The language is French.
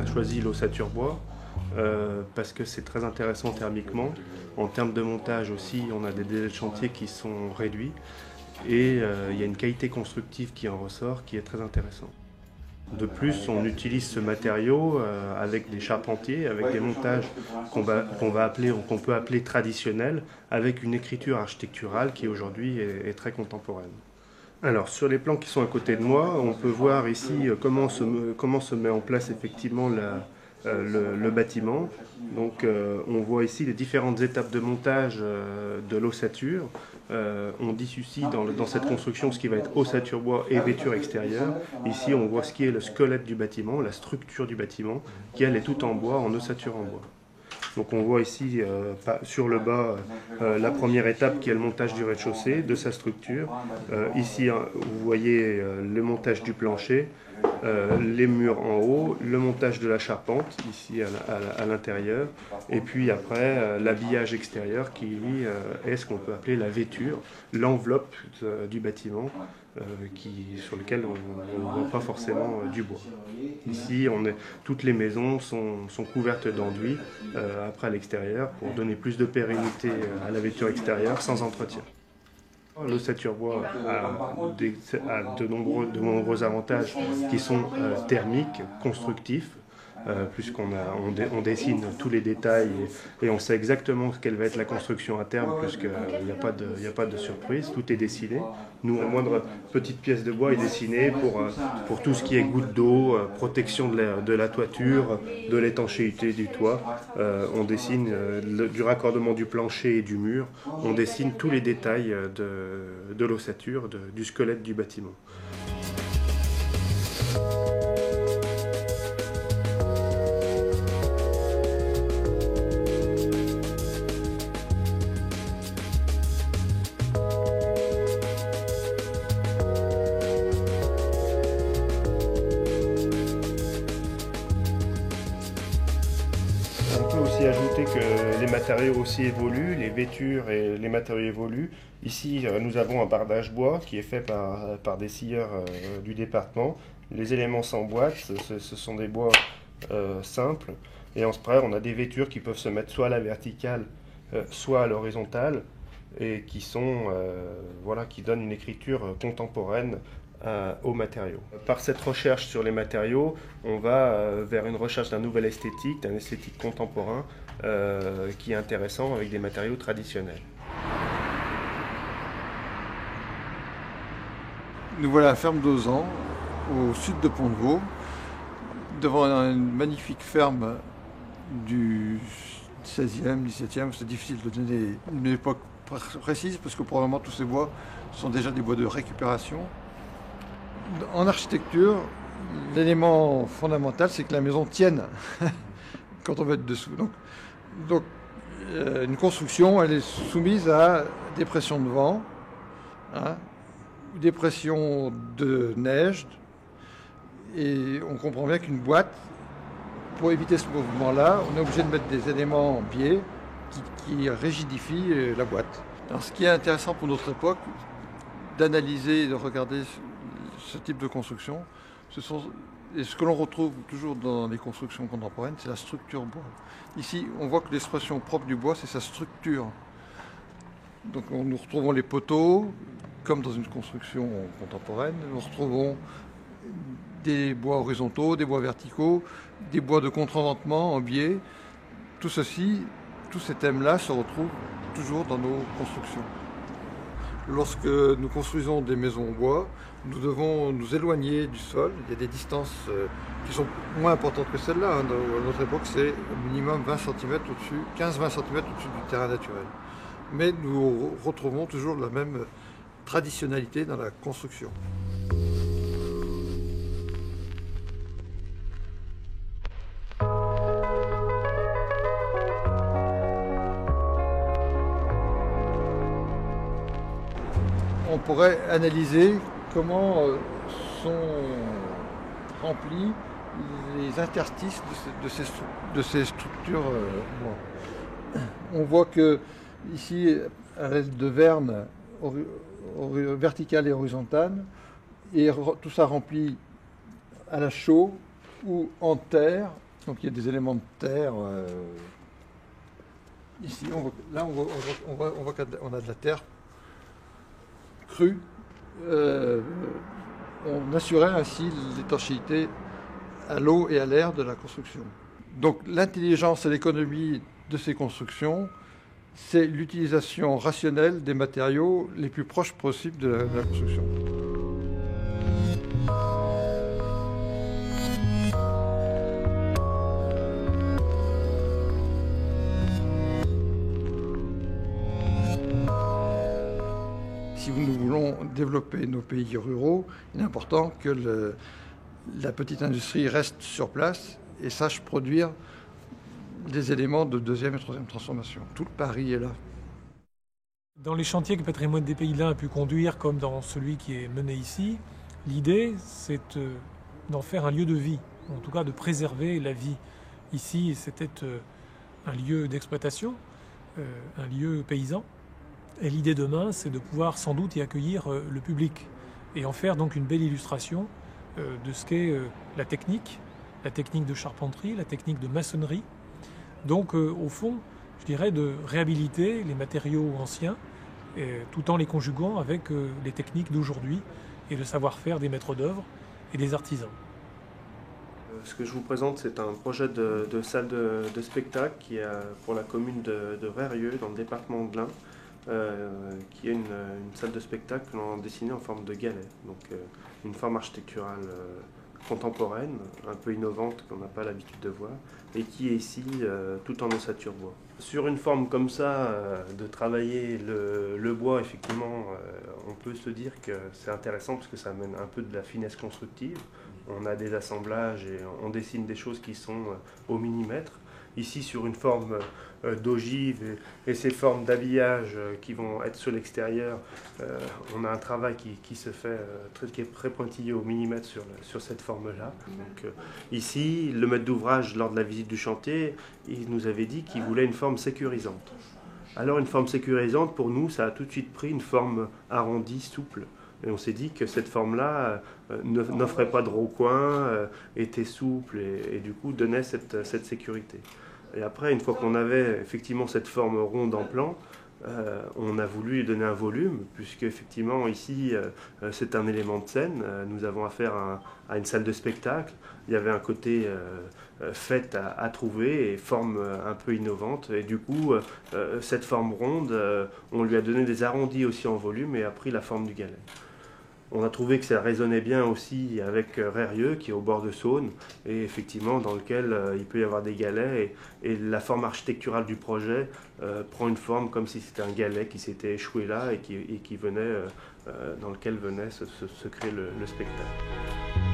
a choisi l'ossature bois parce que c'est très intéressant thermiquement. En termes de montage aussi, on a des délais de chantier qui sont réduits et il y a une qualité constructive qui en ressort qui est très intéressante. De plus, on utilise ce matériau avec des charpentiers, avec des montages qu'on peut appeler traditionnels, avec une écriture architecturale qui aujourd'hui est très contemporaine. Alors, sur les plans qui sont à côté de moi, on peut voir ici comment se met en place effectivement le bâtiment. Donc, on voit ici les différentes étapes de montage de l'ossature. On dissocie dans cette construction ce qui va être ossature bois et vêture extérieure. Ici, on voit ce qui est le squelette du bâtiment, la structure du bâtiment, qui elle est toute en bois, en ossature en bois. Donc on voit ici sur le bas la première étape qui est le montage du rez-de-chaussée, de sa structure. Ici vous voyez le montage du plancher, les murs en haut, le montage de la charpente ici à l'intérieur, et puis après l'habillage extérieur qui lui est ce qu'on peut appeler la vêture, l'enveloppe du bâtiment sur lequel on ne voit pas forcément du bois. Ici toutes les maisons sont couvertes d'enduit après à l'extérieur pour donner plus de pérennité à la vêture extérieure sans entretien. L'ossature bois a de nombreux avantages qui sont thermiques, constructifs, puisqu'on dessine tous les détails et on sait exactement quelle va être la construction à terme, puisqu'il n'y a pas de surprise, tout est dessiné. Nous, la moindre petite pièce de bois est dessinée pour tout ce qui est goutte d'eau, protection de la toiture, de l'étanchéité du toit. On dessine du raccordement du plancher et du mur, on dessine tous les détails de l'ossature, du squelette du bâtiment. Aussi ajouter que les matériaux aussi évoluent, les vêtures et les matériaux évoluent. Ici, nous avons un bardage bois qui est fait par des scieurs du département. Les éléments s'emboîtent, ce sont des bois simples. Et en spray, on a des vêtures qui peuvent se mettre soit à la verticale, soit à l'horizontale, et qui donnent une écriture contemporaine aux matériaux. Par cette recherche sur les matériaux, on va vers une recherche d'un nouvel esthétique, d'un esthétique contemporain qui est intéressant avec des matériaux traditionnels. Nous voilà à Ferme d'Auzan, au sud de Pont-de-Vaux, devant une magnifique ferme du 16e, 17e. C'est difficile de donner une époque précise parce que probablement tous ces bois sont déjà des bois de récupération. En architecture, l'élément fondamental, c'est que la maison tienne quand on va être dessous. Donc, une construction, elle est soumise à des pressions de vent, des pressions de neige, et on comprend bien qu'une boîte, pour éviter ce mouvement-là, on est obligé de mettre des éléments en biais qui rigidifient la boîte. Alors, ce qui est intéressant pour notre époque, d'analyser et de regarder ce type de construction, et ce que l'on retrouve toujours dans les constructions contemporaines, c'est la structure bois. Ici, on voit que l'expression propre du bois, c'est sa structure. Donc nous retrouvons les poteaux, comme dans une construction contemporaine. Nous retrouvons des bois horizontaux, des bois verticaux, des bois de contre-ventement en biais. Tous ces thèmes-là se retrouvent toujours dans nos constructions. Lorsque nous construisons des maisons en bois, nous devons nous éloigner du sol. Il y a des distances qui sont moins importantes que celles-là. À notre époque, c'est au minimum 20 cm au-dessus, 15-20 cm au-dessus du terrain naturel. Mais nous retrouvons toujours la même traditionnalité dans la construction. On pourrait analyser comment sont remplis les interstices de ces structures. On voit que ici, à l'aide de vernes verticales et horizontales, et tout ça rempli à la chaux ou en terre Donc il y a des éléments de terre. Ici, on voit qu'on a de la terre crue. On assurait ainsi l'étanchéité à l'eau et à l'air de la construction. Donc l'intelligence et l'économie de ces constructions, c'est l'utilisation rationnelle des matériaux les plus proches possibles de la construction. Si nous voulons développer nos pays ruraux, il est important que la petite industrie reste sur place et sache produire des éléments de deuxième et troisième transformation. Tout le pari est là. Dans les chantiers que Patrimoine des Pays de l'Ain a pu conduire, comme dans celui qui est mené ici, l'idée c'est d'en faire un lieu de vie, en tout cas de préserver la vie. Ici, c'était un lieu d'exploitation, un lieu paysan. Et l'idée demain, c'est de pouvoir sans doute y accueillir le public et en faire donc une belle illustration de ce qu'est la technique de charpenterie, la technique de maçonnerie. Donc au fond, je dirais de réhabiliter les matériaux anciens tout en les conjuguant avec les techniques d'aujourd'hui et le savoir-faire des maîtres d'œuvre et des artisans. Ce que je vous présente, c'est un projet de salle de spectacle qui est pour la commune de Rérieux, dans le département de l'Ain, qui est une salle de spectacle dessinée en forme de galet, donc une forme architecturale contemporaine, un peu innovante qu'on n'a pas l'habitude de voir, et qui est ici tout en ossature bois. Sur une forme comme ça, de travailler le bois, effectivement, on peut se dire que c'est intéressant parce que ça amène un peu de la finesse constructive. On a des assemblages et on dessine des choses qui sont au millimètre. Ici, sur une forme d'ogive et ces formes d'habillage qui vont être sur l'extérieur, on a un travail qui se fait, qui est très pointillé au millimètre sur cette forme-là. Donc, ici, le maître d'ouvrage, lors de la visite du chantier, il nous avait dit qu'il voulait une forme sécurisante. Alors, une forme sécurisante, pour nous, ça a tout de suite pris une forme arrondie, souple. Et on s'est dit que cette forme-là n'offrait pas de recoins, était souple et du coup donnait cette sécurité. Et après, une fois qu'on avait effectivement cette forme ronde en plan, on a voulu lui donner un volume, puisque effectivement ici c'est un élément de scène. Nous avons affaire à une salle de spectacle. Il y avait un côté fête à trouver et forme un peu innovante. Et du coup, cette forme ronde, on lui a donné des arrondis aussi en volume et a pris la forme du galet. On a trouvé que ça résonnait bien aussi avec Rérieux, qui est au bord de Saône, et effectivement dans lequel il peut y avoir des galets, et la forme architecturale du projet prend une forme comme si c'était un galet qui s'était échoué là et qui venait, dans lequel venait se créer le spectacle.